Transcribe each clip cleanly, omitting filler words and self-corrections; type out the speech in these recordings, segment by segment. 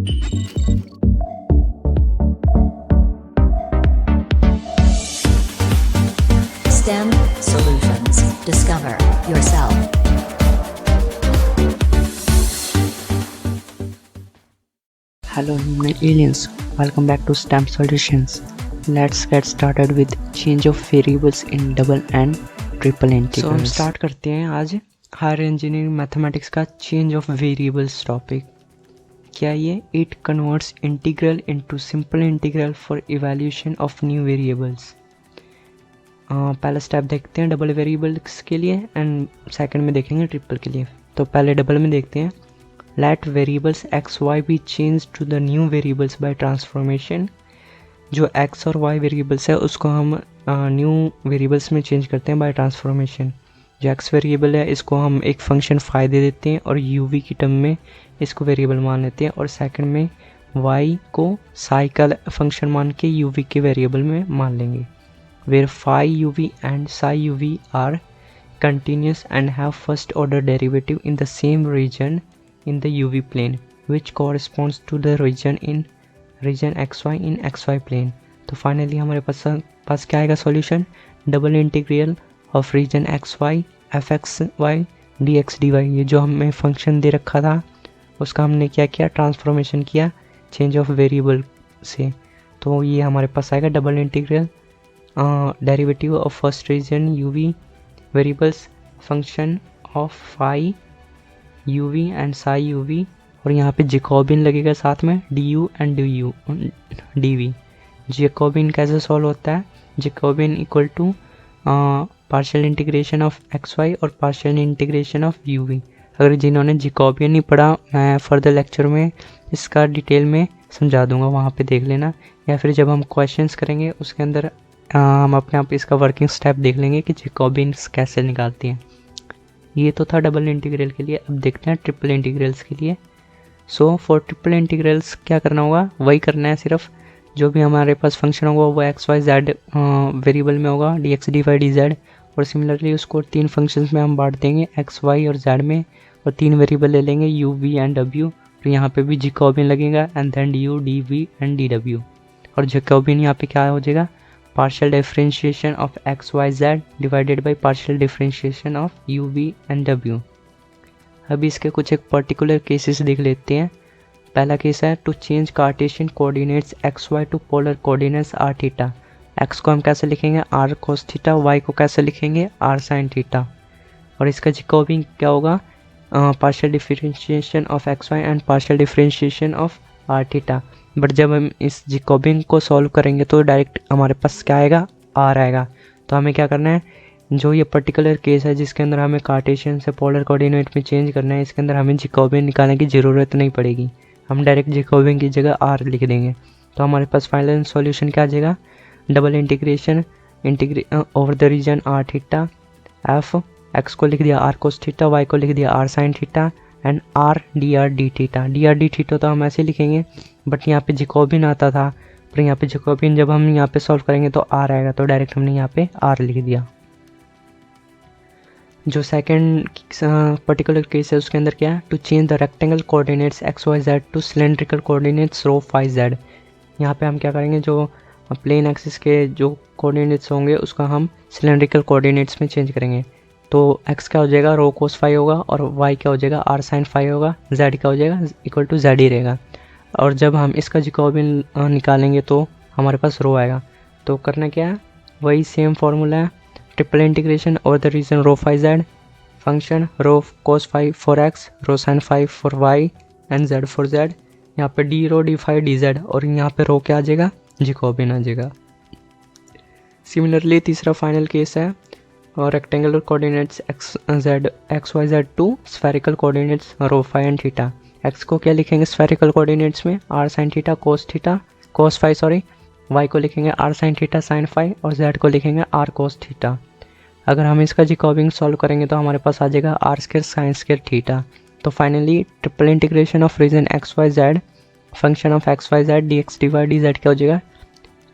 STEM Solutions. Discover yourself. Hello human aliens, welcome back to STEM Solutions. Let's get started with change of variables in double and triple integrals. So हम start करते हैं आज higher engineering mathematics का change of variables topic. क्या ये it converts integral into simple integral for evaluation of new variables. पहला step देखते हैं डबल वेरिएबल्स के लिए एंड सेकंड में देखेंगे ट्रिपल के लिए. तो पहले डबल में देखते हैं. Let variables x y be change to the new variables by transformation. जो एक्स और वाई वेरिएबल्स है उसको हम न्यू वेरिएबल्स में चेंज करते हैं बाय ट्रांसफॉर्मेशन. जो एक्स वेरिएबल है इसको हम एक फंक्शन फाई दे देते हैं और यू वी की टर्म में इसको वेरिएबल मान लेते हैं, और सेकंड में वाई को साई का फंक्शन मान के यू वी के वेरिएबल में मान लेंगे. where phi uv and psi uv are continuous and have first order derivative in the same region in the uv plane which corresponds to the region xy in xy plane. तो finally हमारे पास क्या आएगा solution. Double integral of region xy fxy dx dy. ये जो हमें function दे रखा था उसका हमने क्या किया, ट्रांसफॉर्मेशन किया चेंज ऑफ वेरिएबल से. तो ये हमारे पास आएगा double integral derivative of first region uv variables function of phi uv and psi uv, और यहाँ पे जैकोबियन लगेगा साथ में du एंड dv. जैकोबियन कैसे सॉल्व होता है. Jacobian equal to partial integration of xy और पार्शियल इंटीग्रेशन ऑफ uv. अगर जिन्होंने जैकोबियन नहीं पढ़ा, मैं फर्दर लेक्चर में इसका डिटेल में समझा दूंगा, वहाँ पे देख लेना, या फिर जब हम क्वेश्चंस करेंगे उसके अंदर हम अपने आप इसका वर्किंग स्टेप देख लेंगे कि जैकोबियंस कैसे निकालती हैं. ये तो था डबल इंटीग्रल के लिए. अब देखते हैं ट्रिपल इंटीग्रल्स के लिए. सो फॉर ट्रिपल इंटीग्रल्स क्या करना होगा, वही करना है, सिर्फ जो भी हमारे पास फंक्शन होगा वो एक्स वाई जेड वेरिएबल में होगा, d x d y d z. और सिमिलरली उसको तीन फंक्शंस में हम बांट देंगे एक्स वाई और जेड में, और तीन वेरिएबल ले लेंगे यू वी एंड डब्ल्यू. तो यहाँ पे भी जैकोबियन लगेगा and then d u d v and d डब्ल्यू. और जैकोबियन यहाँ पे क्या हो जाएगा, partial differentiation of x y z divided by partial differentiation of u v and w. अभी इसके कुछ एक पर्टिकुलर केसेस देख लेते हैं. पहला केस है to change Cartesian coordinates x y to polar coordinates r theta. X को हम कैसे लिखेंगे आर कोस थीटा, वाई को कैसे लिखेंगे आर साइन थीटा. और इसका जैकोबियन क्या होगा, partial differentiation of x y and partial differentiation of r theta. But जब हम इस जैकोबियन को सॉल्व करेंगे तो डायरेक्ट हमारे पास क्या आएगा, आर आएगा. तो हमें क्या करना है, जो ये पर्टिकुलर केस है जिसके अंदर हमें कार्टेशियन से पोलर कोऑर्डिनेट में चेंज करना है, इसके अंदर हमें जैकोबियन निकालने की ज़रूरत नहीं पड़ेगी. हम डायरेक्ट जैकोबियन की जगह आर लिख देंगे. तो हमारे पास फाइनल सॉल्यूशन क्या आ जाएगा, double integration over the region r theta f. X को लिख दिया आर कोस थीटा, वाई को लिख दिया r sine theta and r d theta. D theta तो हम ऐसे लिखेंगे, बट यहाँ पे जैकोबियन आता था, पर यहाँ पे जैकोबियन जब हम यहाँ पे सॉल्व करेंगे तो आर आएगा, तो डायरेक्ट हमने यहाँ पे आर लिख दिया. जो सेकंड पर्टिकुलर केस है उसके अंदर क्या है, to change the rectangle coordinates x y z to cylindrical coordinates rho phi z. यहाँ पे हम क्या करेंगे, जो प्लेन एक्सिस के जो कोऑर्डिनेट्स होंगे उसका हम सिलेंड्रिकल कोऑर्डिनेट्स में चेंज करेंगे. तो x क्या हो जाएगा रो कोस फाई होगा, और y क्या हो जाएगा आर साइन फाई होगा, z क्या हो जाएगा इक्वल टू जेड ही रहेगा. और जब हम इसका जैकोबियन निकालेंगे तो हमारे पास रो आएगा. तो करना क्या है, वही सेम फार्मूला है, triple integration over the region rho phi z function rho cos phi for x, rho sine phi for y and z for z. यहाँ पे d rho d phi d z, और यहाँ पे रो क्या आ जाएगा, Jacobian आ जाएगा. सिमिलरली तीसरा फाइनल केस है और rectangular coordinates x y z to spherical coordinates rho phi and theta. X को क्या लिखेंगे स्फेरिकल कोऑर्डिनेट्स में r sine theta cos phi sorry. Y को लिखेंगे r sine theta sine phi, और जेड को लिखेंगे आर कोस थीटा. अगर हम इसका जैकोबियन सॉल्व करेंगे तो हमारे पास आ जाएगा r square sine square theta. तो finally triple integration of region x y z function of x y z d x d y d z क्या हो जाएगा,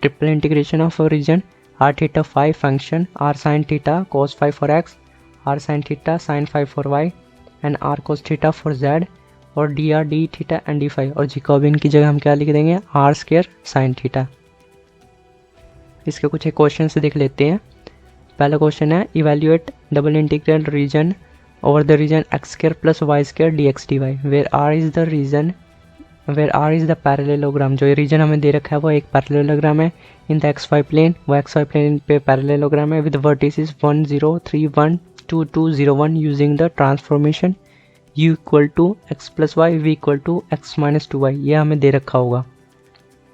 triple integration of region r theta phi function r sin theta cos phi for x, r sin theta sin phi for y and r cos theta for z और d r d theta and d phi, और Jacobian की जगह हम क्या लिख देंगे are square sine theta. इसके कुछ एक क्वेश्चन से देख लेते हैं। पहला क्वेश्चन है evaluate double integral region over the region x square plus y square d x d y where r is the parallelogram. जो ये रीजन हमें दे रखा है वो एक पैरेललोग्राम है in the x y plane, वो एक्स वाई प्लेन पे पैरेललोग्राम है with vertices 1 0 3 1 2 2 0 1 using the transformation u equal to x plus y v equal to x minus 2y। ये हमें दे रखा होगा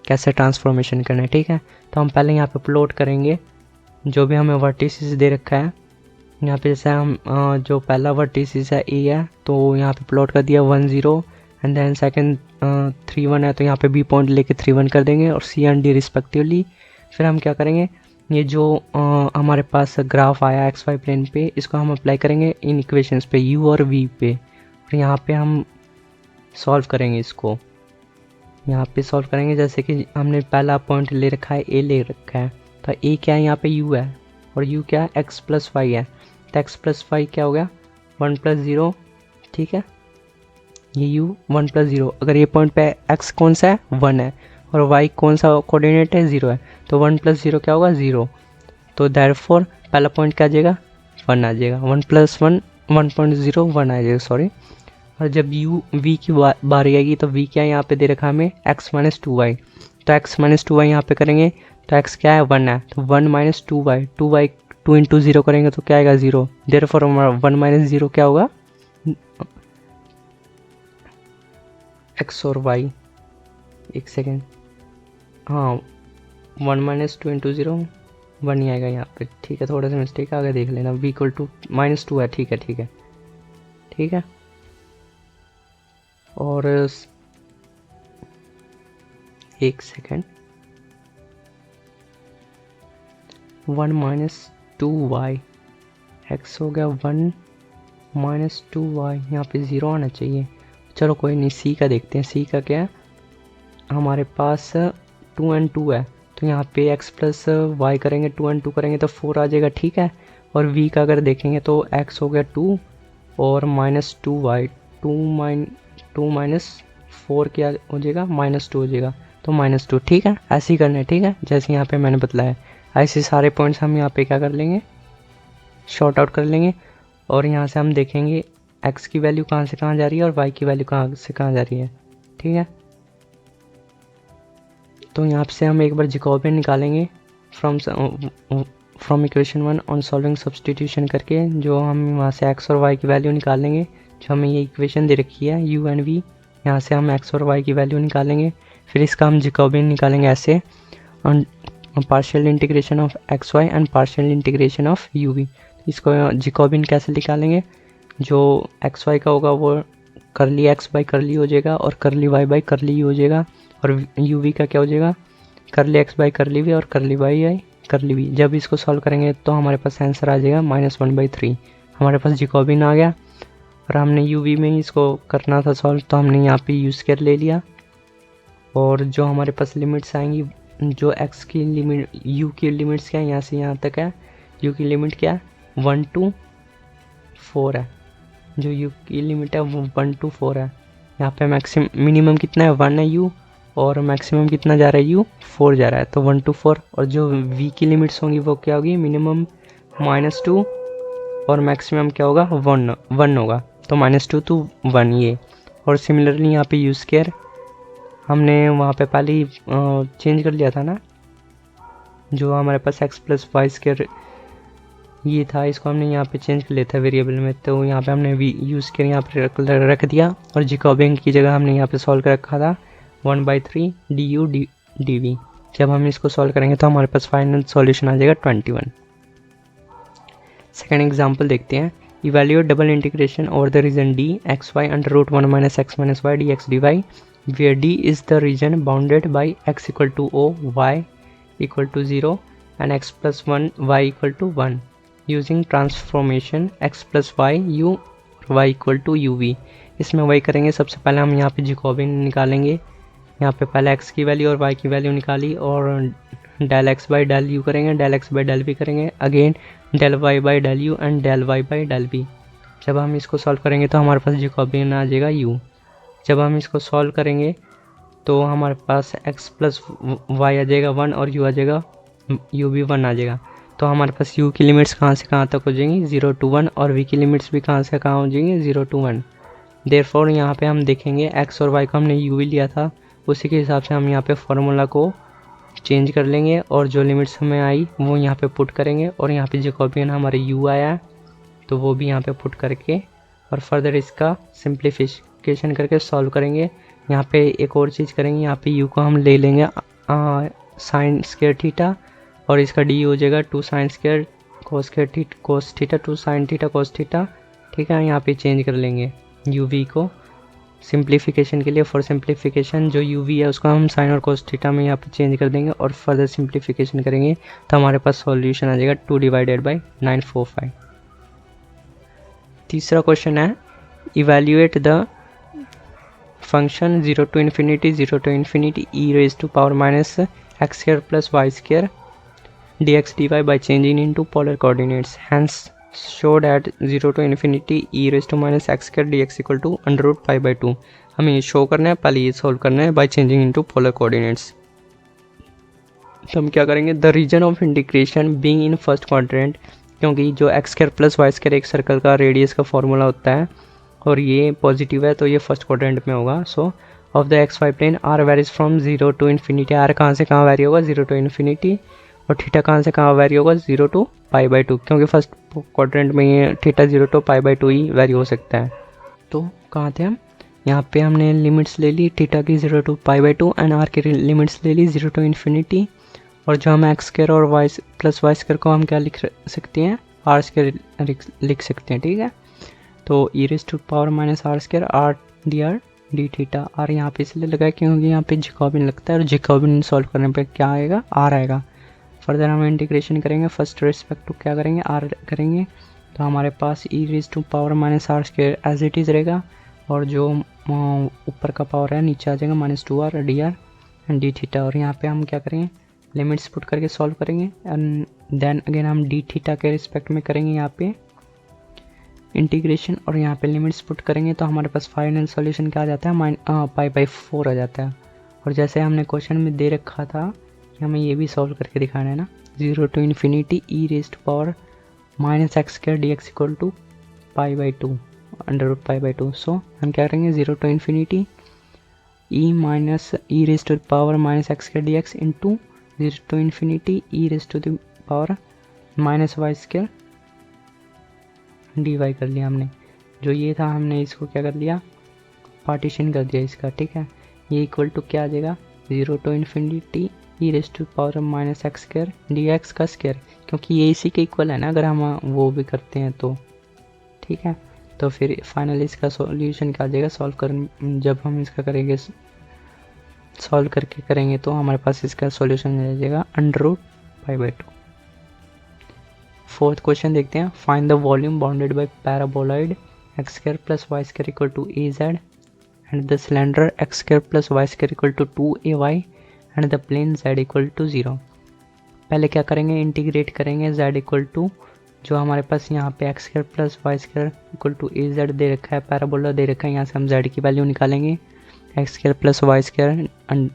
कैसे ट्रांसफॉर्मेशन करना है, ठीक है। तो हम पहले यहाँ पे प्लॉट करेंगे जो भी हमें वर्टिसेस दे रखा है। यहाँ पे जैसे हम जो पहला वर्टिसेस है ए है तो यहाँ पे प्लॉट कर दिया 1 0 एंड देन सेकंड 3 1 है तो यहाँ पे बी पॉइंट लेके 3 1 कर देंगे और सी एंड डी रिस्पेक्टिवली। फिर हम क्या करेंगे, ये जो हमारे पास ग्राफ आया एक्स वाई प्लेन पे इसको हम अप्लाई करेंगे इन इक्वेशंस पे u और v पे, और यहाँ पे हम सॉल्व करेंगे इसको। यहाँ पे सॉल्व करेंगे जैसे कि हमने पहला पॉइंट ले रखा है ए ले रखा है, तो ए क्या है यहाँ पे u है और u क्या है x प्लस वाई है। तो x प्लस वाई क्या हो गया 1 प्लस 0, ठीक है। ये u 1 प्लस 0, अगर ये पॉइंट पे x कौन सा है 1 है और y कौन सा कोऑर्डिनेट है 0 है, तो 1 प्लस 0 क्या होगा 0। तो देयरफॉर पहला पॉइंट क्या आ जाएगा 1 आ जाएगा, 1 प्लस 1 1.0 1 आ जाएगा सॉरी। और जब u v की बारी आएगी तो v क्या है यहाँ पे दे रखा हमें x माइनस 2y, तो x माइनस 2y यहाँ पे करेंगे तो x क्या है 1 है, तो 1 माइनस 2y 2 इंटू 0 करेंगे तो क्या आएगा 0। देयरफॉर 1 माइनस 0 क्या होगा x और y, एक सेकेंड, हाँ 1 माइनस 2 इंटू 0 1 ही आएगा यहाँ पे, ठीक है। थोड़ा सा मिस्टेक आ गया देख लेना, v इक्वल टू माइनस 2 है, ठीक है ठीक है ठीक है। और एक सेकेंड 1 माइनस 2y x हो गया 1 माइनस 2y, यहाँ पे 0 आना चाहिए। चलो कोई नहीं, c का देखते हैं। c का क्या है, हमारे पास 2 and 2 है तो यहाँ पे x प्लस वाई करेंगे 2 and 2 करेंगे तो 4 आ जाएगा, ठीक है। और v का अगर देखेंगे तो x हो गया 2 और माइनस 2y 2 माइनस 4 क्या हो जाएगा -2 हो जाएगा, तो -2, ठीक है। ऐसे ही करना है, ठीक है, जैसे यहाँ पे मैंने बतलाया। ऐसे सारे पॉइंट्स हम यहाँ पे क्या कर लेंगे शॉर्ट आउट कर लेंगे और यहाँ से हम देखेंगे x की वैल्यू कहाँ से कहाँ जा रही है और y की वैल्यू कहाँ से कहाँ जा रही है, ठीक है। तो यहाँ से हम एक बार जैकोबियन निकालेंगे from equation 1 on solving substitution करके, जो हम वहाँ से x और y की वैल्यू निकालेंगे। जो हमें ये इक्वेशन दे रखी है u एंड v, यहाँ से हम x और y की वैल्यू निकालेंगे। फिर इसका हम जैकोबियन निकालेंगे ऐसे partial integration of x y and partial integration of u v. इसको जैकोबियन कैसे निकालेंगे, जो एक्स वाई का होगा वो करली एक्स बाई करली हो जाएगा और करली वाई बाई करली यू हो जाएगा, और यू वी का क्या हो जाएगा करली एक्स बाई करली वी और करली वाई बाई करली वी। जब इसको सॉल्व करेंगे तो हमारे पास आंसर आ जाएगा -1/3। हमारे पास जैकोबियन आ गया और हमने यू वी में ही इसको करना था सॉल्व, तो हमने यहाँ पे यूज़ कर ले लिया। और जो हमारे पास लिमिट्स आएंगी, जो x की लिमिट u की लिमिट्स क्या है यहाँ से यहाँ तक है, u की लिमिट क्या है 1 to 4 है। जो u की लिमिट है वो 1 to 4 है। यहाँ पे मिनिमम कितना है 1 है u और मैक्सिमम कितना जा रहा है u 4 जा रहा है, तो 1 to 4। और जो v की लिमिट्स होंगी वो क्या होगी मिनिमम -2 और मैक्सिमम क्या होगा 1 होगा, तो -2 to 1 ये। और सिमिलरली यहाँ पे यूज़ केयर हमने वहाँ पे पहले ही चेंज कर लिया था ना, जो हमारे पास x प्लस वाई स्क्वायर ये था, इसको हमने यहाँ पे चेंज कर लिया था वेरिएबल में, तो यहाँ पे हमने वी यूज़ कर यहाँ पे रख दिया और जैकोबियन की जगह हमने यहाँ पे सॉल्व कर रखा था 1/3 du dv। जब हम इसको सॉल्व करेंगे तो हमारे पास फाइनल सॉल्यूशन आ जाएगा 21। सेकेंड एग्जाम्पल देखते हैं। Evaluate double integration over the region d xy √1 - x - y dx dy where d is the region bounded by x equal to o, y equal to 0 and x plus 1 y equal to 1 using transformation x plus y u y equal to uv। इसमें वही करेंगे, सबसे पहले हम यहाँ पे Jacobian निकालेंगे। यहाँ पे पहले x की वैल्यू और y की वैल्यू निकाली और del x by del u करेंगे, del x by del v करेंगे, again del y by del u and del y by del v। जब हम इसको सॉल्व करेंगे तो हमारे पास जैकोबियन आ जाएगा u। जब हम इसको सॉल्व करेंगे तो हमारे पास x प्लस वाई आ जाएगा 1 और u आ जाएगा u भी 1 आ जाएगा। तो हमारे पास u की लिमिट्स कहाँ से कहाँ तक हो जाएंगी 0 to 1 और v की लिमिट्स भी कहाँ से कहाँ हो जाएंगी 0 to 1। देयरफॉर यहाँ पे हम देखेंगे x और y को हमने u भी लिया था, उसी के हिसाब से हम यहाँ पे फॉर्मूला को चेंज कर लेंगे और जो लिमिट्स हमें आई वो यहाँ पे पुट करेंगे और यहाँ पे जैकोबियन हमारे u आया है तो वो भी यहाँ पे पुट करके और फर्दर इसका सिंप्लीफिकेशन करके सॉल्व करेंगे। यहाँ पे एक और चीज़ करेंगे, यहाँ पे u को हम ले लेंगे साइन स्क्वायर थीटा और इसका डी हो जाएगा 2 sine square cos theta 2 sign theta cos theta. ठीक है, यहाँ पे चेंज कर लेंगे uv को सिंप्लीफिकेशन के लिए। फॉर सिंप्लीफिकेशन जो uv है उसको हम साइन और कोस थीटा में यहाँ पे चेंज कर देंगे और फर्दर सिंप्लीफिकेशन करेंगे तो हमारे पास सॉल्यूशन आ जाएगा 2 डिवाइडेड बाई 945। तीसरा क्वेश्चन है evaluate the function 0 to infinity e raised to power minus x square plus y square dx dy by changing into polar coordinates. Hence show that 0 to infinity e raised to minus x square dx equal to under root pi by 2। हमें ये show करना है, पहले ये solve करना है by changing into polar coordinates। तो हम क्या करेंगे, the region of integration being in first quadrant, क्योंकि जो x square plus y square एक सर्कल का रेडियस का फॉर्मूला होता है और ये पॉजिटिव है तो ये फर्स्ट क्वाड्रेंट में होगा। So of the x y plane r varies from 0 to infinity। R कहाँ से कहाँ वेरी होगा 0 to infinity और थीटा कहाँ से कहाँ वेरी होगा 0 to पाई बाई 2, क्योंकि फर्स्ट क्वाड्रेंट में ये theta 0 to pi by 2 he very हो सकता है। तो कहाँ थे हम, यहाँ पे हमने लिमिट्स ले ली थीटा की 0 to pi by 2 and r की लिमिट्स ले ली 0 to infinity। और जो हम एक्स स्क्वायर और वाई प्लस वाई स्क्वायर को हम क्या लिख सकते हैं आर स्क्वायर लिख सकते हैं। ठीक है, तो e raise to power minus r square r d theta. R यहाँ पे इसलिए लगा है क्योंकि यहाँ पे जैकोबियन लगता है और जैकोबियन सॉल्व करने पे क्या आएगा आर आएगा। फर्दर हम इंटीग्रेशन करेंगे, फर्स्ट रिस्पेक्ट टू क्या करेंगे आर करेंगे तो हमारे पास e raise to power minus r square as it is रहेगा और जो ऊपर का पावर है नीचे आ जाएगा -2r D R and D theta. और यहाँ पे हम क्या करेंगे लिमिट्स पुट करके सॉल्व करेंगे एंड देन अगेन हम डी थीटा के रिस्पेक्ट में करेंगे यहाँ पे इंटीग्रेशन और यहाँ पे लिमिट्स पुट करेंगे तो हमारे पास फाइनल सॉल्यूशन क्या आ जाता है पाई बाई 4 आ जाता है। और जैसे हमने क्वेश्चन में दे रखा था कि हमें ये भी सॉल्व करके दिखाना है ना 0 to infinity e raised to power minus x square dx equal to pi by 2 under root pi by 2। So हम क्या करेंगे 0 to infinity e raised to power minus x square dx into 0 to infinity e raised to the power minus y square dy कर लिया हमने। जो ये था हमने इसको क्या कर लिया पार्टीशन कर दिया इसका। ठीक है, ये इक्वल टू क्या आ जाएगा 0 to infinity e raised to power minus x square dx का स्क्वायर, क्योंकि ये इसी के इक्वल है ना अगर हम वो भी करते हैं तो। ठीक है, तो फिर फाइनल इसका सॉल्यूशन क्या आ जाएगा सॉल्व कर जब हम इसका करेंगे सॉल्व करके करेंगे तो हमारे पास इसका सॉल्यूशन आ जाएगा under root pi by 2। Fourth question देखते हैं, find the volume bounded by paraboloid x square plus y square equal to a z and the cylinder x square plus y square equal to 2ay and the plane z equal to 0। पहले क्या करेंगे integrate करेंगे z equal to जो हमारे पास यहाँ पे x square plus y square equal to a z दे रखा है, पैराबोला दे रखा है, यहाँ से हम z की वैल्यू निकालेंगे x square plus y square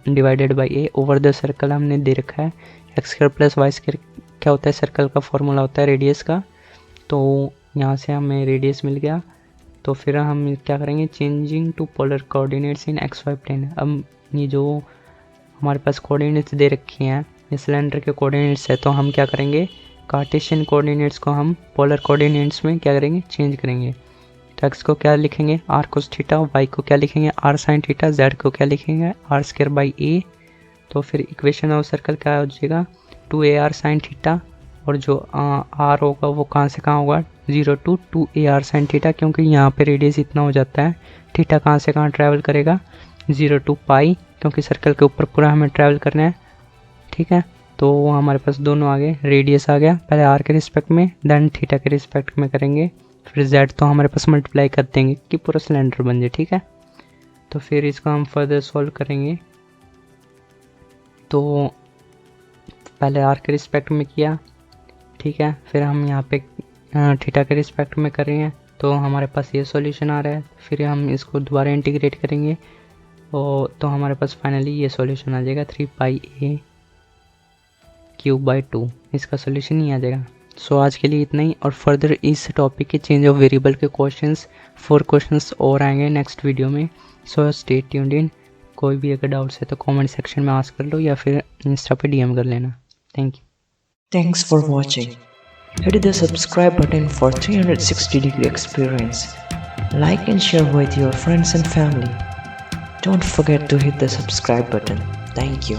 divided by a over the circle हमने दे रखा है। X square plus y square क्या होता है सर्कल का फॉर्मूला होता है रेडियस का, तो यहाँ से हमें रेडियस मिल गया। तो फिर हम क्या करेंगे changing to polar coordinates in x y plane. अब ये जो हमारे पास कोऑर्डिनेट्स दे रखे हैं ये सिलेंडर के कोऑर्डिनेट्स है तो हम क्या करेंगे कार्टेशियन कोऑर्डिनेट्स को हम पोलर कोऑर्डिनेट्स में क्या करेंगे चेंज करेंगे। तो एक्स को क्या लिखेंगे आर कोस थीटा, वाई को क्या लिखेंगे आर साइन थीटा, जेड को क्या लिखेंगे आर स्क्वायर बाई ए। तो फिर इक्वेशन ऑफ सर्कल क्या हो जाएगा 2ar साइन थीटा और जो आर होगा वो कहाँ से कहाँ होगा 0 to 2ar साइन थीटा, क्योंकि यहाँ पे रेडियस इतना हो जाता है। थीटा कहाँ से कहाँ ट्रैवल करेगा 0 to पाई, क्योंकि सर्कल के ऊपर पूरा हमें ट्रैवल करना है। ठीक है, तो हमारे पास दोनों आ गए, रेडियस आ गया पहले आर के रिस्पेक्ट में देन थीटा के रिस्पेक्ट में करेंगे, फिर जेड तो हमारे पास मल्टीप्लाई कर देंगे कि पूरा सिलेंडर बन जाए। ठीक है, तो फिर इसको हम फर्दर सॉल्व करेंगे। तो पहले आर के रिस्पेक्ट में किया, ठीक है, फिर हम यहाँ पे थीटा के रिस्पेक्ट में करेंगे तो हमारे पास ये सॉल्यूशन आ रहा है। फिर हम इसको दोबारा इंटीग्रेट करेंगे और तो हमारे पास फाइनली ये सॉल्यूशन आ जाएगा 3πa³/2। इसका सॉल्यूशन ही आ जाएगा। सो आज के लिए इतना ही, और फर्दर इस टॉपिक के चेंज ऑफ वेरिएबल के क्वेश्चंस 4 क्वेश्चंस और आएंगे नेक्स्ट वीडियो में। So stay tuned in. कोई भी अगर डाउट्स है तो कमेंट सेक्शन में आस्क कर लो या फिर इंस्टा पे DM कर लेना। Thank you. Thanks for watching. Hit the subscribe button for 360-degree experience. Like and share with your friends and family. Don't forget to hit the subscribe button. Thank you.